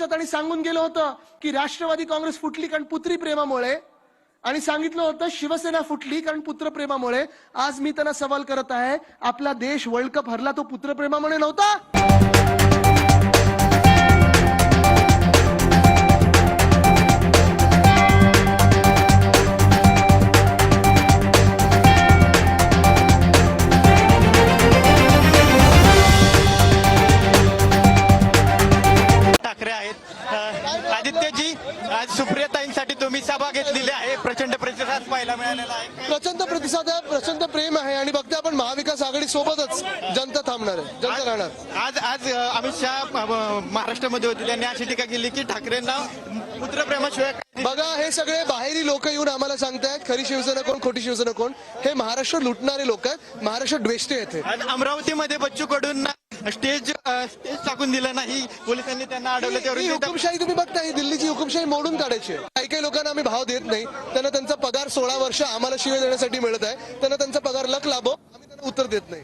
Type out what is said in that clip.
पक्षात आणि सांगून गेलं होतं की राष्ट्रवादी काँग्रेस फुटली कारण पुत्री प्रेमामुळे, आणि सांगितलं होतं शिवसेना फुटली कारण पुत्रप्रेमामुळे. आज मी त्यांना सवाल करत आहे, आपला देश वर्ल्ड कप हरला तो पुत्रप्रेमामुळे नव्हता? आदित्यजी, आज सुप्रियाताईंसाठी तुम्ही सभा घेतलेली आहे, प्रचंड प्रतिसाद पाहायला मिळालेला आहे. प्रचंड प्रतिसाद आहे, प्रचंड प्रेम आहे, आणि बघते आपण महाविकास आघाडी सोबतच जनता थांबणार आहे, जनता राहणार. आज आज अमित शहा महाराष्ट्रामध्ये होते, त्यांनी अशी टीका केली की ठाकरेंना पुत्रप्रेमाशिवाय. बघा, हे सगळे बाहेरी लोक येऊन आम्हाला सांगतायत खरी शिवसेना कोण, खोटी शिवसेना कोण. हे महाराष्ट्र लुटणारे लोक आहेत, महाराष्ट्र द्वेष्टे आहेत. आज अमरावतीमध्ये बच्चू कडूंना स्टेज टाकून दिलं नाही, पोलिसांनी त्यांना अडवलं. ही हुकुमशाही तुम्ही बघता, ही दिल्लीची हुकुमशाही मोडून काढायची. काही काही लोकांना आम्ही भाव देत नाही, त्यांना त्यांचा पगार 16 वर्ष आम्हाला शिवाय देण्यासाठी मिळत आहे, त्यांना त्यांचा पगार लक लाभो, आम्ही त्यांना उत्तर देत नाही.